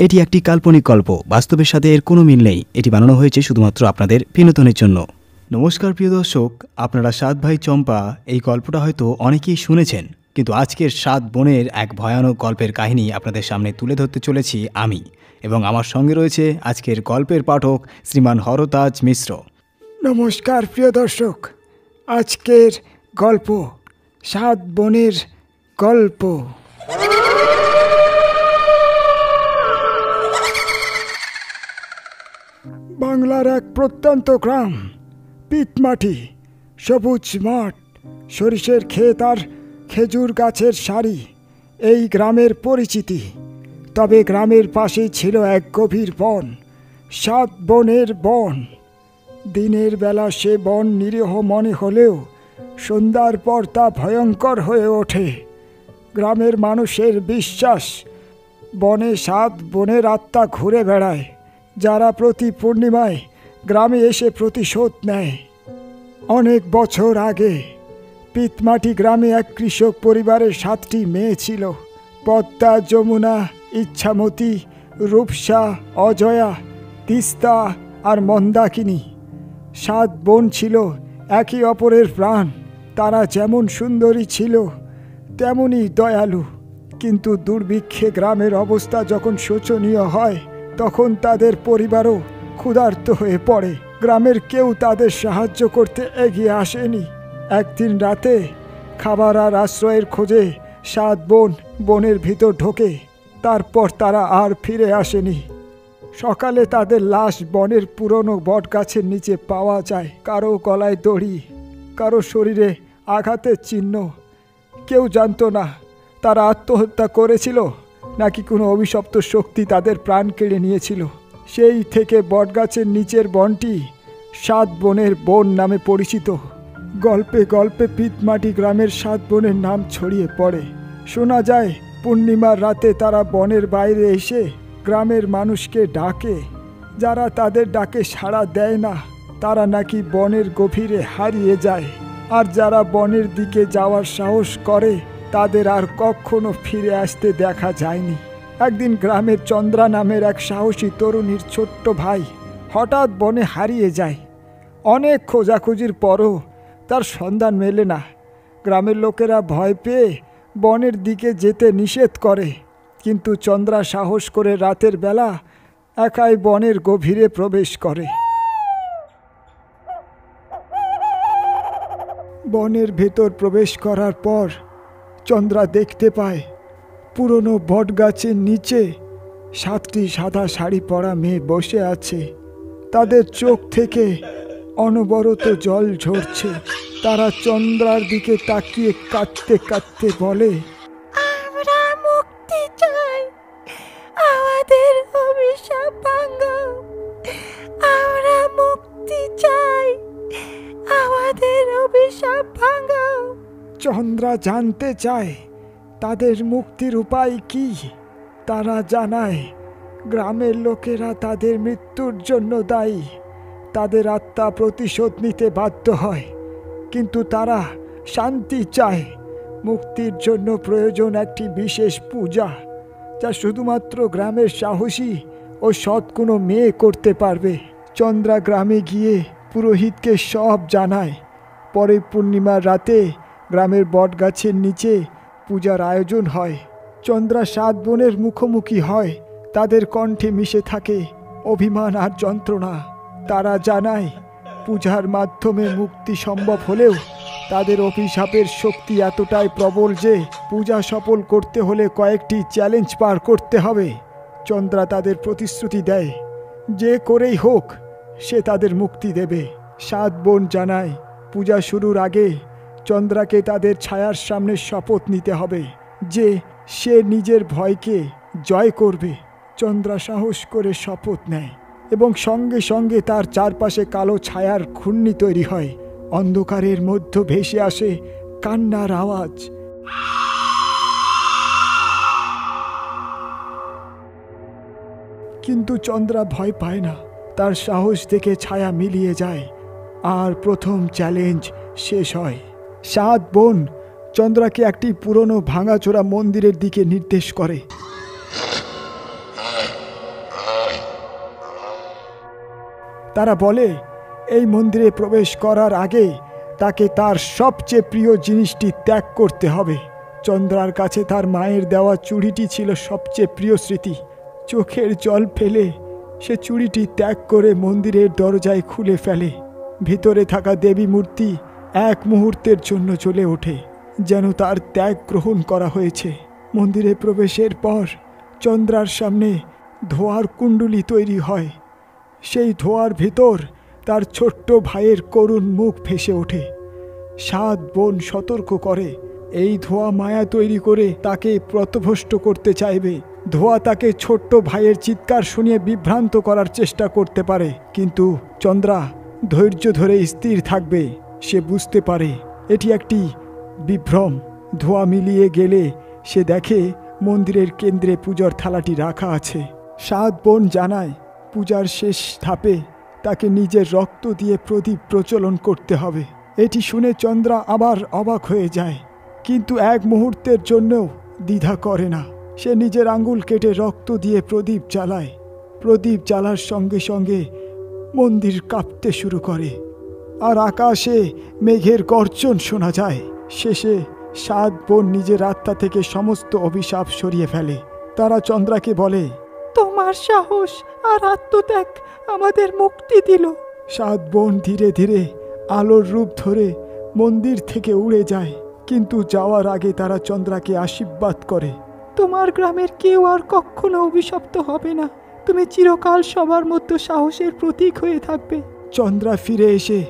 এটি একটি কাল্পনিক গল্প, বাস্তবের সাথে এর কোনো মিল নেই। এটি বানানো হয়েছে শুধুমাত্র আপনাদের বিনোদনের জন্য। নমস্কার প্রিয় দর্শক, আপনারা 7 ভাই চম্পা এই গল্পটা হয়তো অনেকেই শুনেছেন, কিন্তু আজকের 7 বোনের এক ভয়ানক গল্পের কাহিনী আপনাদের সামনে তুলে ধরতে চলেছি আমি, এবং আমার সঙ্গে রয়েছে আজকের গল্পের পাঠক শ্রীমান হরতাজ মিশ্র। নমস্কার প্রিয় দর্শক, আজকের গল্প 7 বোনের গল্প। বাংলার এক প্রত্যন্ত গ্রাম, পিতমাটি, সবুজ মাঠ, সরিষের ক্ষেত আর খেজুর গাছের সারি এই গ্রামের পরিচিতি। তবে গ্রামের পাশেই ছিল এক গভীর বন, 7 বোনের বন। দিনের বেলা সে বন নিরীহ মনে হলেও সন্ধ্যার পর তা ভয়ঙ্কর হয়ে ওঠে। গ্রামের মানুষের বিশ্বাস, বনে 7 বোনের আত্মা ঘুরে বেড়ায়, যারা প্রতি পূর্ণিমায় গ্রামে এসে প্রতিশোধ নেয়। অনেক বছর আগে পিতমাটি গ্রামে এক কৃষক পরিবারের 7টি মেয়ে ছিল। পদ্মা, যমুনা, ইচ্ছামতি, রূপসা, অজয়া, তিস্তা আর মন্দাকিনী। 7 বোন ছিল একে অপরের প্রাণ। তারা যেমন সুন্দরী ছিল তেমনই দয়ালু। কিন্তু দুর্ভিক্ষে গ্রামের অবস্থা যখন শোচনীয় হয়, তখন তাদের পরিবারও ক্ষুধার্ত হয়ে পড়ে। গ্রামের কেউ তাদের সাহায্য করতে এগিয়ে আসেনি। একদিন রাতে খাবার আর আশ্রয়ের খোঁজে 7 বোন বনের ভিতর ঢোকে। তারপর তারা আর ফিরে আসেনি। সকালে তাদের লাশ বনের পুরনো বট গাছের নিচে পাওয়া যায়। কারো গলায় দড়ি, কারো শরীরে আঘাতের চিহ্ন। কেউ জানতো না তারা আত্মহত্যা করেছিল নাকি কোনো অভিশপ্ত শক্তি তাদের প্রাণ কেড়ে নিয়েছিল। সেই থেকে বটগাছের নিচের বনটি 7 বোনের বন নামে পরিচিত। গল্পে গল্পে পিতমাটি গ্রামের 7 বোনের নাম ছড়িয়ে পড়ে। শোনা যায় পূর্ণিমার রাতে তারা বনের বাইরে এসে গ্রামের মানুষকে ডাকে। যারা তাদের ডাকে সাড়া দেয় না, তারা নাকি বনের গভীরে হারিয়ে যায়। আর যারা বনের দিকে যাওয়ার সাহস করে, তাদের আর কখনো ফিরে আসতে দেখা যায়নি। একদিন গ্রামের চন্দ্রা নামের এক সাহসী তরুণীর ছোট্ট ভাই হঠাৎ বনে হারিয়ে যায়। অনেক খোঁজাখুঁজির পরও তার সন্ধান মেলে না। গ্রামের লোকেরা ভয় পেয়ে বনের দিকে যেতে নিষেধ করে, কিন্তু চন্দ্রা সাহস করে রাতের বেলা একাই বনের গভীরে প্রবেশ করে। বনের ভেতর প্রবেশ করার পর চন্দ্রা দেখতে পায় পুরনো বটগাছের নিচে 7টি সাদা শাড়ি পরা মেয়ে বসে আছে। তাদের চোখ থেকে অনবরত জল ঝরছে। তারা চন্দ্রার দিকে তাকিয়ে কাঁদতে কাঁদতে বলে, আমরা মুক্তি চাই, আমাদের অভিশাপ ভাঙাও। আমরা মুক্তি চাই, আমাদের অভিশাপ ভাঙাও। চন্দ্রা জানতে চায় তাদের মুক্তির উপায় কি। তারা জানায় গ্রামের লোকেরা তাদের মৃত্যুর জন্য দায়ী। তাদের আত্মা প্রতিশোধ নিতে বাধ্য হয়, কিন্তু তারা শান্তি চায়। মুক্তির জন্য প্রয়োজন একটি বিশেষ পূজা, যা শুধুমাত্র গ্রামের সাহসী ও সৎ কোনো মেয়ে করতে পারবে। চন্দ্রা গ্রামে গিয়ে পুরোহিতকে সব জানায়। পরে পূর্ণিমার রাতে গ্রামের বটগাছের নিচে পূজার আয়োজন হয়। চন্দ্রা 7 বোনের মুখোমুখি হয়। তাদের কণ্ঠে মিশে থাকে অভিমান আর যন্ত্রণা। তারা জানায় পূজার মাধ্যমে মুক্তি সম্ভব হলেও তাদের অভিশাপের শক্তি এতটাই প্রবল যে পূজা সফল করতে হলে কয়েকটি চ্যালেঞ্জ পার করতে হবে। চন্দ্রা তাদের প্রতিশ্রুতি দেয়, যে করেই হোক সে তাদের মুক্তি দেবে। 7 বোন জানায় পূজা শুরুর আগে চন্দ্রাকে তাদের ছায়ার সামনে শপথ নিতে হবে যে সে নিজের ভয়কে জয় করবে। চন্দ্রা সাহস করে শপথ নেয় এবং সঙ্গে সঙ্গে তার চারপাশে কালো ছায়ার ঘূর্ণি তৈরি হয়। অন্ধকারের মধ্যে ভেসে আসে কান্নার আওয়াজ। কিন্তু চন্দ্রা ভয় পায় না। তার সাহস থেকে ছায়া মিলিয়ে যায় আর প্রথম চ্যালেঞ্জ শেষ হয়। 7 বোন চন্দ্রাকে একটি পুরনো ভাঙাচোরা মন্দিরের দিকে নির্দেশ করে। তারা বলে এই মন্দিরে প্রবেশ করার আগে তাকে তার সবচেয়ে প্রিয় জিনিসটি ত্যাগ করতে হবে। চন্দ্রার কাছে তার মায়ের দেওয়া চুড়িটি ছিল সবচেয়ে প্রিয় স্মৃতি। চোখের জল ফেলে সে চুড়িটি ত্যাগ করে মন্দিরের দরজায় খুলে ফেলে। ভিতরে থাকা দেবী মূর্তি এক মুহূর্তের জন্য জ্বলে ওঠে, যেন তার ত্যাগ গ্রহণ করা হয়েছে। মন্দিরে প্রবেশের পর চন্দ্রার সামনে ধোঁয়ার কুণ্ডলী তৈরি হয়। সেই ধোঁয়ার ভিতর তার ছোট্ট ভাইয়ের করুণ মুখ ভেসে ওঠে। 7 বোন সতর্ক করে এই ধোঁয়া মায়া তৈরি করে তাকে পথভ্রষ্ট করতে চাইবে। ধোঁয়া তাকে ছোট্ট ভাইয়ের চিৎকার শুনিয়ে বিভ্রান্ত করার চেষ্টা করতে পারে, কিন্তু চন্দ্রা ধৈর্য ধরে স্থির থাকবে। সে বুঝতে পারে এটি একটি বিভ্রম। ধোঁয়া মিলিয়ে গেলে সে দেখে মন্দিরের কেন্দ্রে পূজার থালাটি রাখা আছে। 7 বোন জানায় পূজার শেষ ধাপে তাকে নিজের রক্ত দিয়ে প্রদীপ প্রজ্বলন করতে হবে। এটি শুনে চন্দ্রা আবার অবাক হয়ে যায়, কিন্তু এক মুহূর্তের জন্যও দ্বিধা করে না। সে নিজের আঙ্গুল কেটে রক্ত দিয়ে প্রদীপ জ্বালায়। প্রদীপ জ্বালার সঙ্গে সঙ্গে মন্দির কাঁপতে শুরু করে, আর আকাশে মেঘের গর্জন শোনা যায়। শেষে 7 বোন নিজের আত্মা থেকে সমস্ত অভিশাপ সরিয়ে ফেলে। তারা চন্দ্রাকে বলে, তোমার সাহস আর আত্মত্যাগ আমাদের মুক্তি দিল। 7 বোন ধীরে ধীরে আলোর রূপ ধরে মন্দির থেকে উড়ে যায়, কিন্তু যাওয়ার আগে তারা চন্দ্রাকে আশীর্বাদ করে। তোমার গ্রামের কেউ আর কখনো অভিশপ্ত হবে না। তুমি চিরকাল সবার মধ্যে সাহসের প্রতীক হয়ে থাকবে। চন্দ্রা ফিরে এসে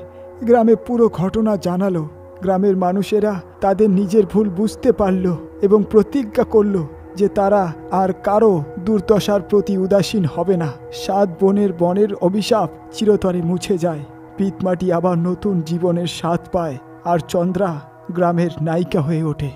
গ্রামে পুরো ঘটনা জানালো। গ্রামের মানুষেরা তাদের নিজের ভুল বুঝতে পারল এবং প্রতিজ্ঞা করল যে তারা আর কারো দুর্দশার প্রতি উদাসীন হবে না। 7 বোনের বনের অভিশাপ চিরতরে মুছে যায়। পিতমাটি আবার নতুন জীবনের স্বাদ পায়, আর চন্দ্রা গ্রামের নায়িকা হয়ে ওঠে।